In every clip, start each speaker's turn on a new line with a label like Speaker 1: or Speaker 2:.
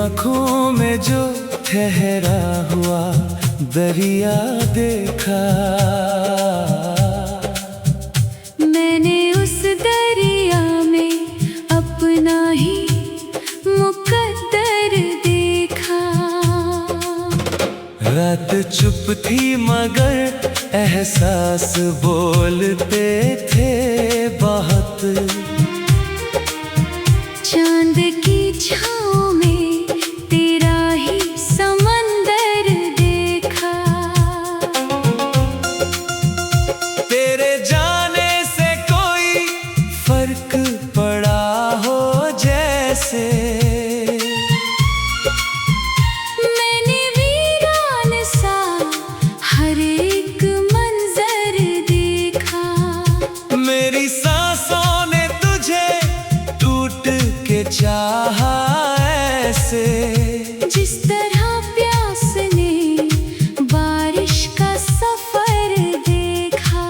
Speaker 1: आँखों में जो ठहरा हुआ दरिया देखा,
Speaker 2: मैंने उस दरिया में अपना ही मुकद्दर देखा।
Speaker 1: रात चुप थी मगर एहसास बोलते थे बहुत।
Speaker 2: चांद की छाँव में तेरा ही समंदर देखा।
Speaker 1: तेरे जाने से कोई फर्क पड़ा हो जैसे,
Speaker 2: मैंने वीरान सा हर एक मंजर देखा।
Speaker 1: मेरी सांसों ने तुझे टूट के चाहा ऐसे,
Speaker 2: जिस तरह प्यास ने बारिश का सफर देखा।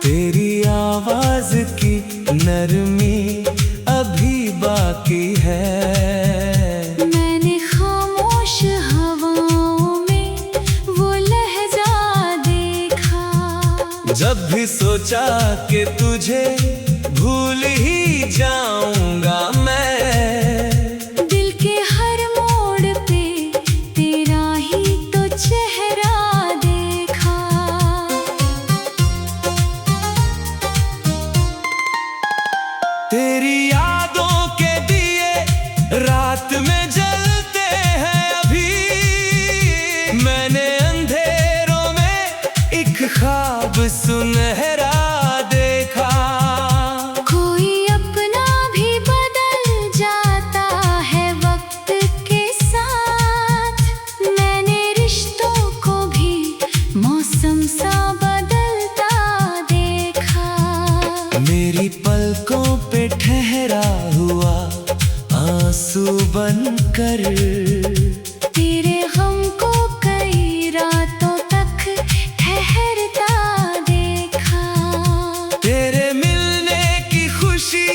Speaker 1: तेरी आवाज की नरमी अभी बाकी है।
Speaker 2: मैंने खामोश हवाओं में वो लहजा देखा।
Speaker 1: जब भी सोचा कि तुझे भूल ही जाऊंगा मैं,
Speaker 2: दिल के हर मोड़ पे तेरा ही तो चेहरा देखा।
Speaker 1: तेरी यादों के दिए रात में जलते हैं अभी। मैंने अंधेरों में एक ख्वाब सुनहरा देखा।
Speaker 2: कोई अपना भी बदल जाता है वक्त के साथ। मैंने रिश्तों को भी मौसम सा बदलता देखा।
Speaker 1: मेरी पलकों पे ठहरा हुआ आंसू बनकर,
Speaker 2: तेरे गम को कई रातों तक ठहरता देखा।
Speaker 1: तेरे मिलने की खुशी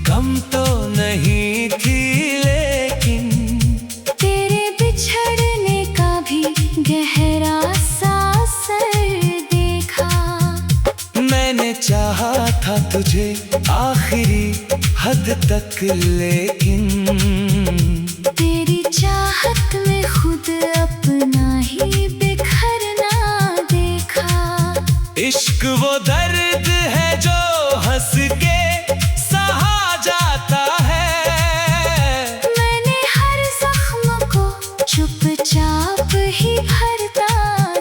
Speaker 1: कम तो नहीं थी लेकिन,
Speaker 2: तेरे बिछड़ने का भी गहरा सा असर देखा।
Speaker 1: मैंने चाहा था तुझे आखिरी हद तक लेकिन,
Speaker 2: तेरी चाहत में खुद अपना ही बिखरना देखा।
Speaker 1: इश्क वो दर्द है जो हंस के सहा जाता है।
Speaker 2: मैंने हर जख्म को चुपचाप ही भरता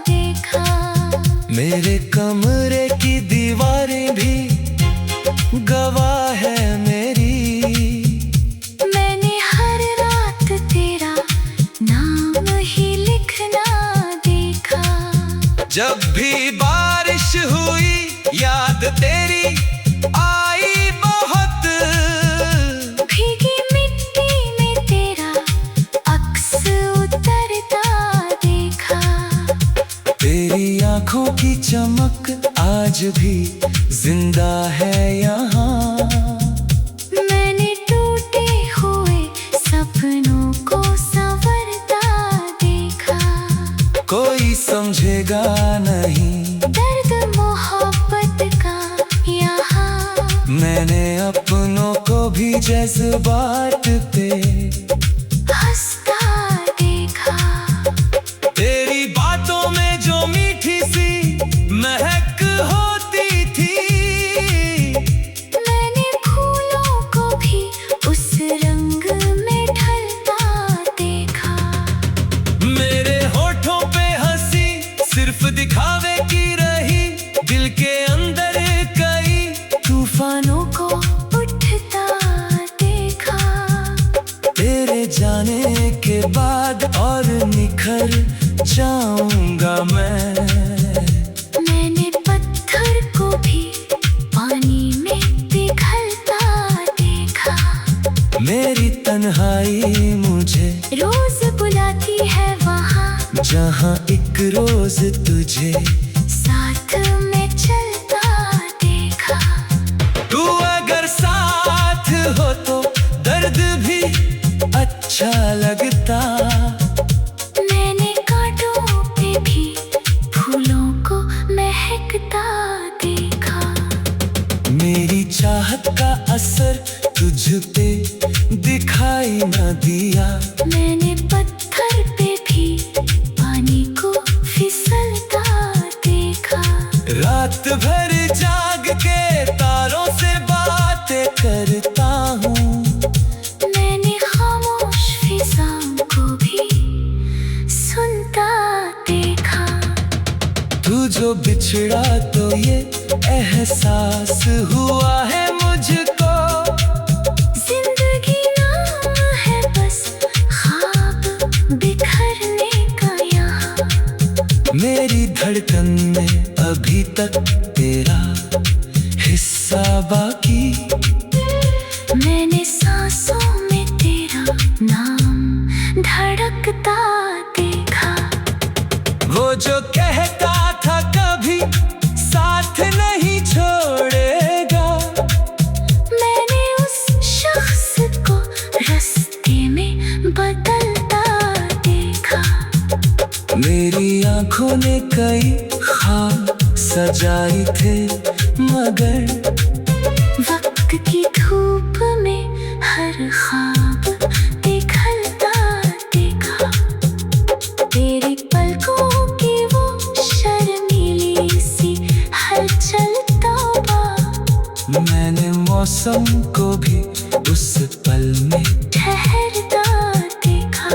Speaker 2: देखा।
Speaker 1: मेरे कमरे की दीवारें भी गवाह है मेरी।
Speaker 2: मैंने हर रात तेरा नाम ही लिखना देखा।
Speaker 1: जब भी बारिश हुई याद तेरी आई बहुत।
Speaker 2: भीगी मिट्टी में तेरा अक्स उतरता देखा।
Speaker 1: तेरी आंखों की चमक आज भी जिंदा है यहाँ।
Speaker 2: मैंने टूटे हुए सपनों को संवरता देखा।
Speaker 1: कोई समझेगा नहीं
Speaker 2: दर्द मोहब्बत का यहाँ।
Speaker 1: मैंने अपनों को भी जज्बात पे
Speaker 2: हंसता देखा।
Speaker 1: तेरी बातों में जो मीठी सी महक होती थी,
Speaker 2: मैंने फूलों को भी उस रंग में ढलता देखा।
Speaker 1: मेरे होठों पे हंसी सिर्फ दिखावे की रही। दिल के अंदर कई
Speaker 2: तूफानों को उठता देखा।
Speaker 1: तेरे जाने के बाद और निखर जाऊंगा मैं।
Speaker 2: मैंने पत्थर को भी पानी में पिघलता देखा।
Speaker 1: मेरी तन्हाई मुझे
Speaker 2: रोज बुलाती है वहाँ,
Speaker 1: जहाँ एक रोज तुझे
Speaker 2: साथ में चलता देखा।
Speaker 1: तू अगर साथ हो तो दर्द भी अच्छा लगता
Speaker 2: महकता देखा।
Speaker 1: मेरी चाहत का असर तुझ पे दिखाई न दिया।
Speaker 2: मैंने पत्थर पे भी पानी को फिसलता देखा।
Speaker 1: रात भर जाग के तारों से बातें करता हूँ।
Speaker 2: मैंने खामोश फिजाओं को भी सुनता देखा।
Speaker 1: तू जो बिछड़ा तो ये एहसास हुआ है मुझको।
Speaker 2: जिंदगी नाम है बस ख्वाब बिखरने का यहाँ।
Speaker 1: मेरी धड़कन में अभी तक तेरा हिस्सा बाकी।
Speaker 2: मैंने सांसों में तेरा नाम धड़कता देखा।
Speaker 1: वो जो कहता था कभी साथ नहीं छोड़ेगा।
Speaker 2: मैंने उस शख्स को रास्ते में बदलता देखा।
Speaker 1: मेरी आंखों ने कई ख्वाब सजाए थे मगर
Speaker 2: वक्त की धूप में हर ख्वाब पिघलता देखा। तेरी पलकों की वो शर्मीली सी हलचल तौबा।
Speaker 1: मैंने मौसम को भी उस पल में
Speaker 2: ठहरता देखा।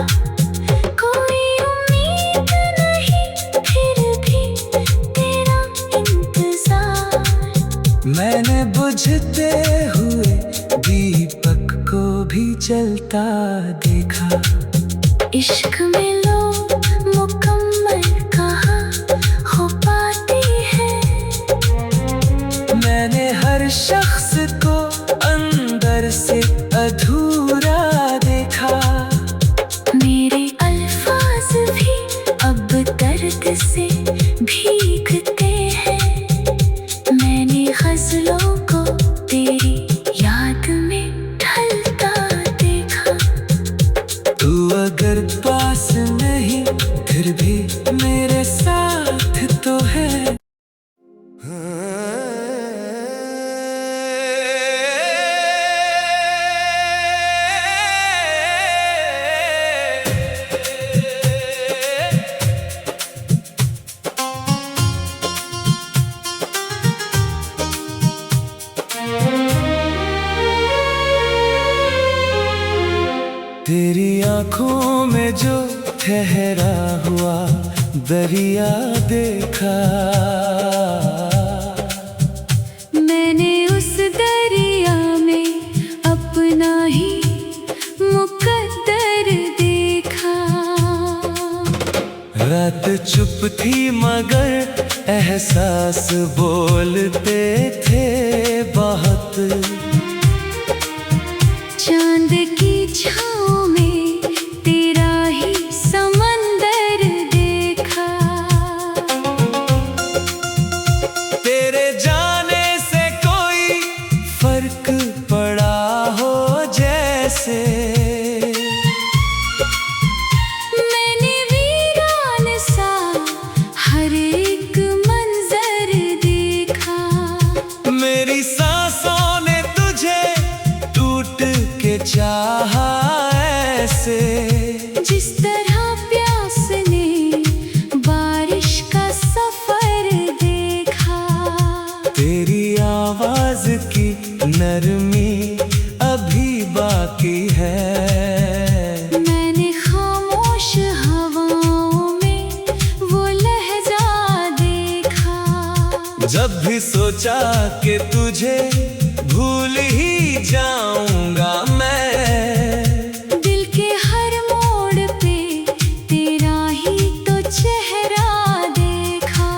Speaker 2: कोई उम्मीद नहीं फिर भी तेरा इंतजार।
Speaker 1: मैंने बुझते हुए दीपक को भी जलता देखा।
Speaker 2: इश्क में लोग मुकम्मल कहाँ हो पाते हैं।
Speaker 1: मैंने हर शख्स को अंदर से अधूरा देखा।
Speaker 2: मेरे अल्फाज भी अब दर्द से भीगते हैं। मैंने गज़लों को तेरी याद में ढलता देखा।
Speaker 1: तू अगर पास नहीं फिर भी मेरे साथ तो है। तेरी आंखों में जो ठहरा हुआ दरिया देखा।
Speaker 2: मैंने उस दरिया में अपना ही मुकद्दर देखा।
Speaker 1: रात चुप थी मगर एहसास बोलते थे बहुत।
Speaker 2: चांद की छाँव में तेरा ही समंदर देखा।
Speaker 1: तेरे जाने से कोई फर्क पड़ा हो जैसे।
Speaker 2: मैंने वीरान सा हर एक मंजर देखा।
Speaker 1: मेरी सांसों ने तुझे टूट के चाहा ऐसे।
Speaker 2: जिस तरह प्यास ने बारिश का सफर देखा।
Speaker 1: तेरी आवाज की नरमी अभी बाकी है।
Speaker 2: मैंने खामोश हवाओं में वो लहजा देखा।
Speaker 1: जब भी सोचा कि तुझे भूल ही जाऊंगा मैं।
Speaker 2: दिल के हर मोड़ पे तेरा ही तो चेहरा देखा।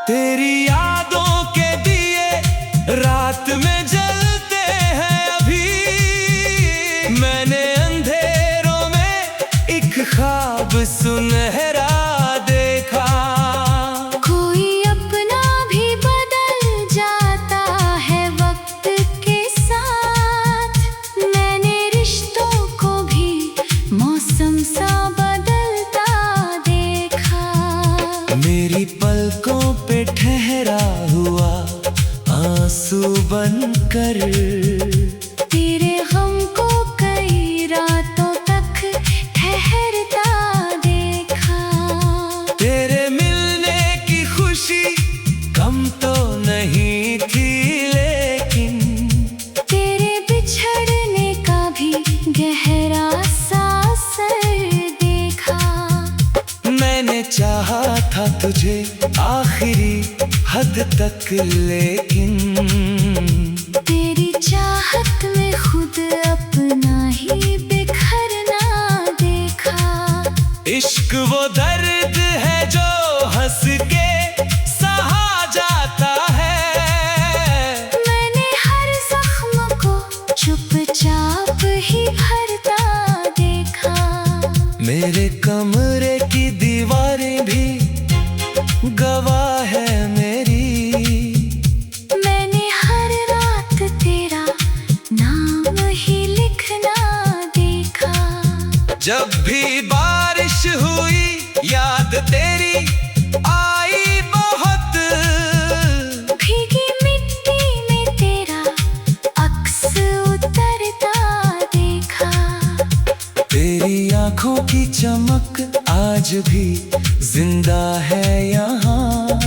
Speaker 1: तेरी यादों के दिए रात में जलते हैं अभी। मैंने अंधेरों में एक ख्वाब सुनहरा देखा।
Speaker 2: कोई अपना भी बदल जाता है वक्त के साथ। मैंने रिश्तों को भी मौसम सा बदलता
Speaker 1: मैंने चाहा था तुझे आखिरी हद तक, लेकिन
Speaker 2: तेरी चाहत में खुद अपना ही बिखरना देखा।
Speaker 1: इश्क वो दर्द है जो हंस के सहा जाता है।
Speaker 2: मैंने हर जख्म को चुपचाप ही भरता देखा।
Speaker 1: मेरे कमरे की दीवारें भी गवाह है मेरी।
Speaker 2: मैंने हर रात तेरा नाम ही लिखना देखा।
Speaker 1: जब भी बारिश हुई याद तेरी आई बहुत।
Speaker 2: भीगी मिट्टी में तेरा अक्स उतरता देखा।
Speaker 1: तेरी आंखों की चमक आज भी जिंदा है यहाँ।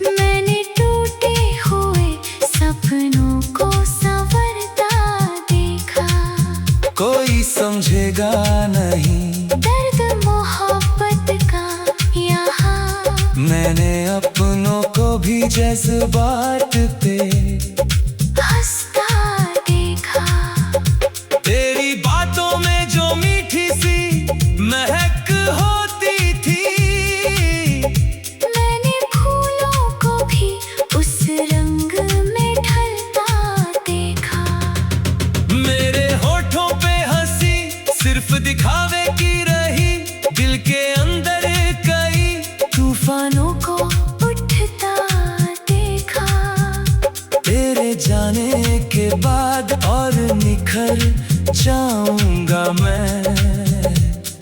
Speaker 2: मैंने टूटे हुए सपनों को संवरता देखा।
Speaker 1: कोई समझेगा नहीं
Speaker 2: दर्द मोहब्बत का यहाँ।
Speaker 1: मैंने अपनों को भी जज्बात पे
Speaker 2: हंसता देखा।
Speaker 1: तेरी बातों में जो मीठी सी महक होती थी।
Speaker 2: मैंने फूलों को भी उस रंग में ढलता देखा।
Speaker 1: मेरे होठों पे हंसी सिर्फ दिखावे की रही। दिल के अंदर कई
Speaker 2: तूफानों को उठता देखा।
Speaker 1: तेरे जाने के बाद और निखर जाऊंगा मैं।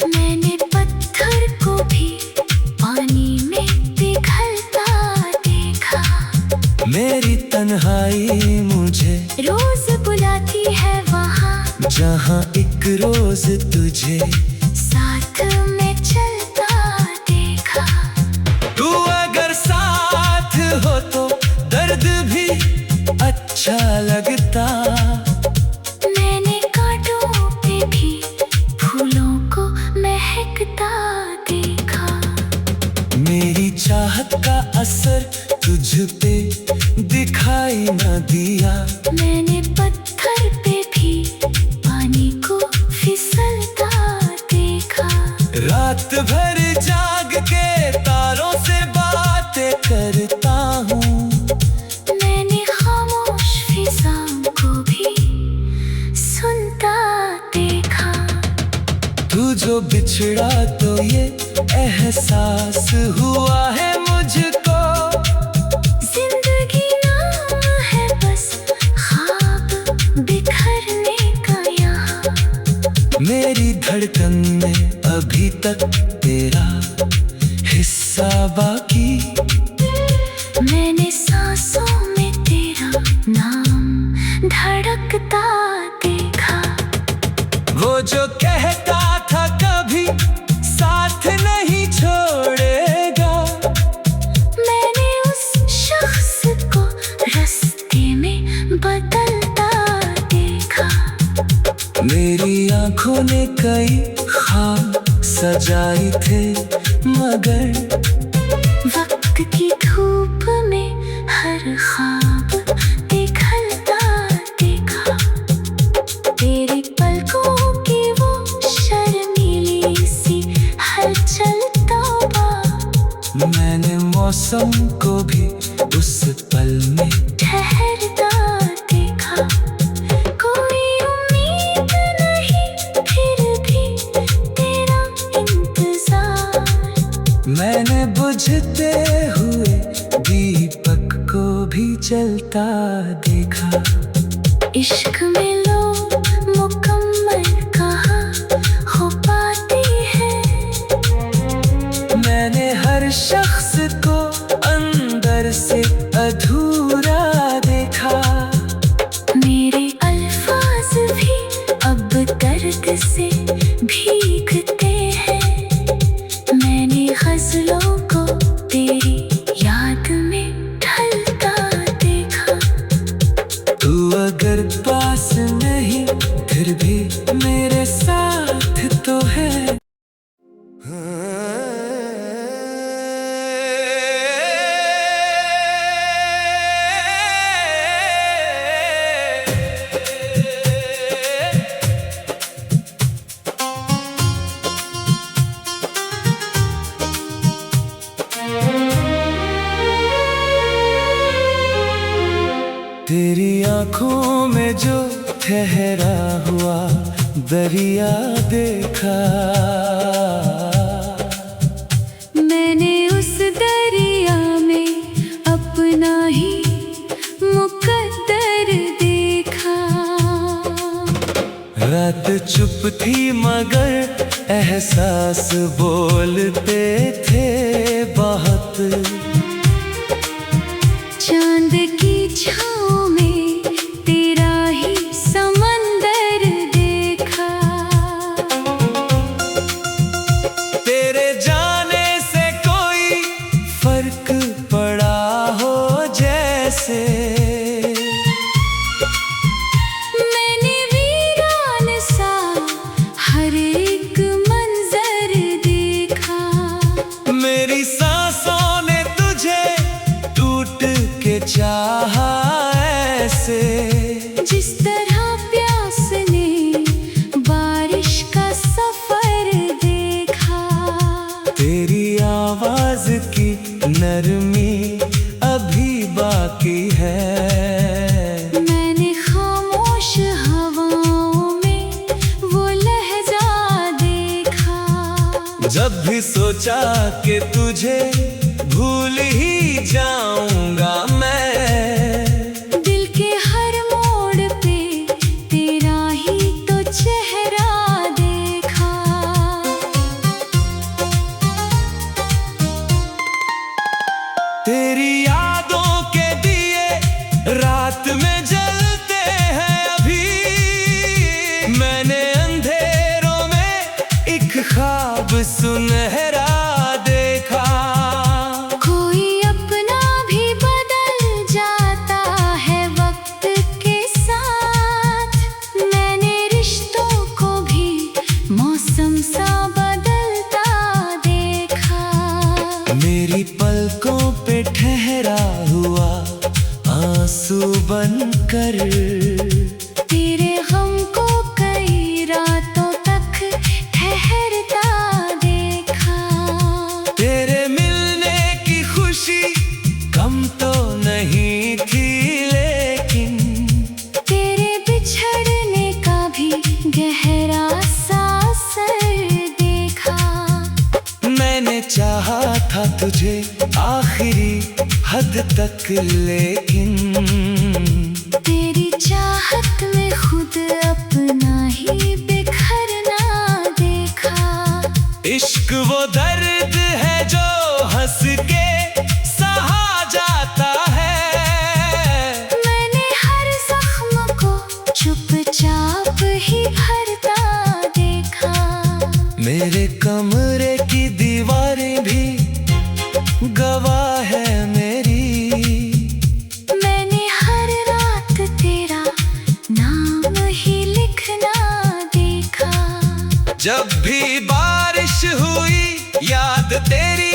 Speaker 2: मैंने पत्थर को भी पानी में पिघलता देखा।
Speaker 1: मेरी तन्हाई मुझे
Speaker 2: रोज बुलाती है वहाँ,
Speaker 1: जहाँ एक रोज तुझे
Speaker 2: साथ में चलता देखा।
Speaker 1: तू अगर साथ हो तो दर्द भी अच्छा लगता।
Speaker 2: मैंने कांटों पे भी फूलों को महकता देखा।
Speaker 1: मेरी चाहत का असर तुझ पे दिखाई न दिया।
Speaker 2: मैंने पत्थर पे भी पानी को फिसलता देखा।
Speaker 1: रात भर जाग के तारों से बातें करता हूँ।
Speaker 2: मैंने खामोश फिजाओं को भी सुनता देखा।
Speaker 1: तू जो बिछड़ा तो ये एहसास हुआ है मुझको।
Speaker 2: जिंदगी नाम है बस ख्वाब बिखरने का यहाँ।
Speaker 1: मेरी धड़कन में अभी तक तेरा हिस्सा बाकी।
Speaker 2: मैंने सांसों में तेरा नाम धड़कता देखा।
Speaker 1: वो जो कहता था कभी साथ नहीं छोड़ेगा।
Speaker 2: मैंने उस शख्स को रास्ते में बदलता देखा।
Speaker 1: मेरी आंखों ने कई ख्वाब सजाए थे, मगर
Speaker 2: वक्त की धूप में हर ख्वाब पिघलता देखा। तेरी पलकों की वो शर्मीली सी हलचल तौबा।
Speaker 1: मैंने मौसम को भी उस पल में
Speaker 2: ठहरता देखा। कोई उम्मीद नहीं फिर भी तेरा इंतजार।
Speaker 1: मैंने बुझते हुए दीपक को भी जलता देखा।
Speaker 2: इश्क में लोग मुकम्मल कहाँ हो पाते हैं।
Speaker 1: मैंने हर शख्स को अंदर से अधूरा देखा।
Speaker 2: मेरे अल्फाज भी अब दर्द से भीगते हैं। मैंने गज़लों को तेरी याद में ढलता देखा।
Speaker 1: तू अगर पास नहीं फिर भी मेरे साथ तो है। आँखों में जो ठहरा हुआ दरिया देखा,
Speaker 2: मैंने उस दरिया में अपना ही मुकद्दर देखा।
Speaker 1: रात चुप थी मगर एहसास बोलते थे बहुत।
Speaker 2: चांद की छाँव में तेरा ही समंदर देखा।
Speaker 1: तेरे जाने से कोई फर्क पड़ा हो जैसे,
Speaker 2: मैंने वीरान सा हर एक मंजर देखा।
Speaker 1: मेरी सांसों ने तुझे टूट के चाहा ऐसे,
Speaker 2: जिस तरह प्यास ने बारिश का सफर देखा।
Speaker 1: तेरी आवाज की नरमी अभी बाकी है।
Speaker 2: मैंने खामोश हवाओं में वो लहजा देखा।
Speaker 1: जब भी सोचा कि तुझे भूल ही जाऊंगा मैं,
Speaker 2: दिल के हर मोड़ पे तेरा ही तो चेहरा देखा।
Speaker 1: तेरी यादों के दिए रात में जलते हैं अभी। मैंने अंधेरों में एक ख्वाब सुनहरा देखा।
Speaker 2: कोई अपना भी बदल जाता है वक्त के साथ। मैंने रिश्तों को भी मौसम सा बदलता देखा।
Speaker 1: मेरी पलकों पे ठहरा हुआ आंसू बनकर,
Speaker 2: तेरे गम को कई रातों तक ठहरता देखा।
Speaker 1: तेरे मिलने की खुशी कम तो नहीं थी लेकिन,
Speaker 2: तेरे बिछड़ने का भी गहरा सा असर देखा।
Speaker 1: मैंने चाहा था तुझे आखिरी हद तक लेकिन,
Speaker 2: तेरी चाहत में खुद अपना ही बिखरना देखा।
Speaker 1: इश्क वो दर्द है जो हंस के सहा जाता है।
Speaker 2: मैंने हर जख्म को चुपचाप ही भरता देखा।
Speaker 1: मेरे कमरे की दीवारें भी गवाह है मेरी।
Speaker 2: मैंने हर रात तेरा नाम ही लिखना देखा।
Speaker 1: जब भी बारिश हुई याद तेरी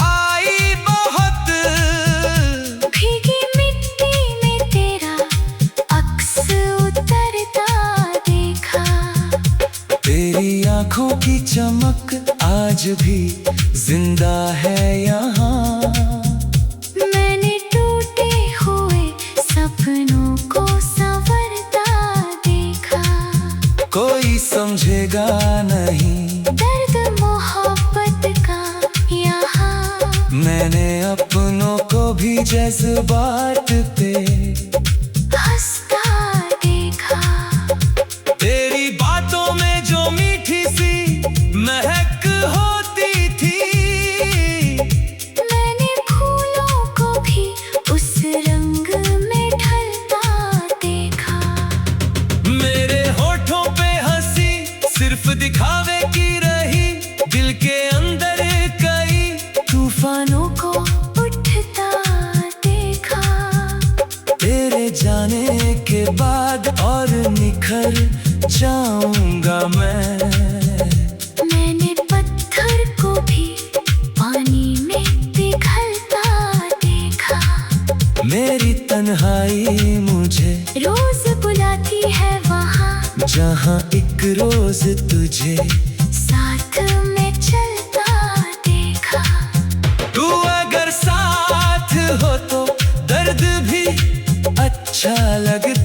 Speaker 1: आई बहुत।
Speaker 2: भीगी मिट्टी में तेरा अक्स उतरता देखा।
Speaker 1: तेरी आंखों की चमक आज भी जिंदा है यहाँ।
Speaker 2: मैंने टूटे हुए सपनों को संवरता देखा।
Speaker 1: कोई समझेगा नहीं
Speaker 2: दर्द मोहब्बत का यहाँ।
Speaker 1: मैंने अपनों को भी जज्बात पे
Speaker 2: हंसता देखा।
Speaker 1: तेरी बातों में जो मीठी सी महक होती थी,
Speaker 2: मैंने फूलों को भी उस रंग में ढलता देखा।
Speaker 1: मेरे होठों पे हंसी सिर्फ दिखावे की रही। दिल के अंदर कई
Speaker 2: तूफानों को उठता देखा।
Speaker 1: तेरे जाने के बाद और निखर जाऊंगा मैं।
Speaker 2: मैंने पत्थर को भी पानी में पिघलता देखा।
Speaker 1: मेरी तन्हाई मुझे
Speaker 2: रोज बुलाती है वहाँ,
Speaker 1: जहाँ एक रोज तुझे
Speaker 2: साथ में चलता देखा।
Speaker 1: तू अगर साथ हो तो दर्द भी अच्छा लगता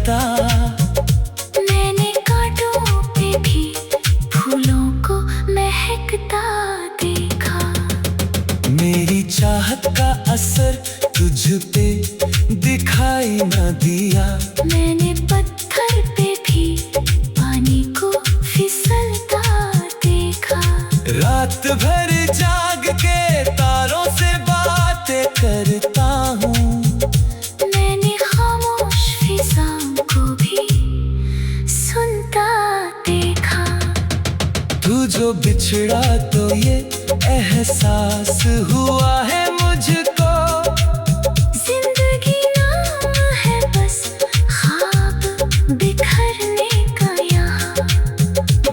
Speaker 1: चाहत का असर तुझ पे दिखाई न दिया।
Speaker 2: मैंने पत्थर पे भी पानी को फिसलता देखा।
Speaker 1: रात भर जाग के तारों से बातें करता हूँ।
Speaker 2: मैंने खामोश फिजाओं को भी सुनता देखा।
Speaker 1: तू जो बिछड़ा तो ये एहसास हुआ है मुझको।
Speaker 2: जिंदगी नाम है बस ख्वाब बिखरने का यहाँ।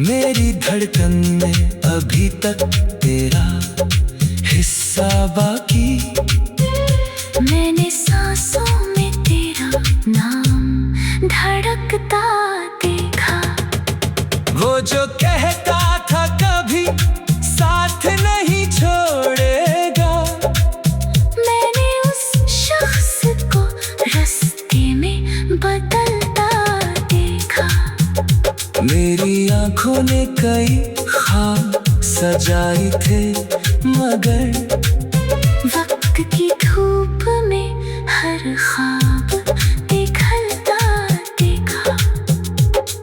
Speaker 1: मेरी धड़कन में अभी तक तेरा हिस्सा बाकी।
Speaker 2: मैंने सांसों में तेरा नाम धड़कता देखा।
Speaker 1: वो जो कहता था कभी साथ नहीं छोड़ेगा।
Speaker 2: मैंने उस शख्स को रास्ते में बदलता देखा।
Speaker 1: मेरी आंखों ने कई ख्वाब सजाए थे मगर
Speaker 2: वक्त की धूप में हर ख्वाब पिघलता देखा।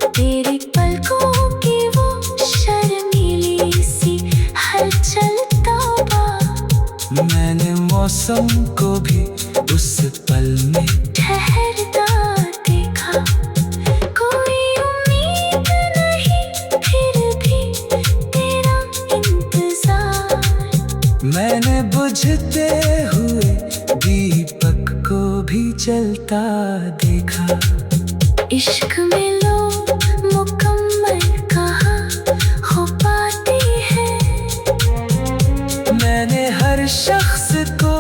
Speaker 2: तेरी पलकों की वो शर्मीली सी हलचल तौबा।
Speaker 1: मैंने मौसम को भी उस पल में
Speaker 2: ठहरता देखा। कोई उम्मीद नहीं फिर भी तेरा इंतजार।
Speaker 1: मैंने बुझते हुए दीपक को भी जलता देखा।
Speaker 2: इश्क में लोग मुकम्मल कहाँ हो पाते हैं।
Speaker 1: मैंने हर शख्स को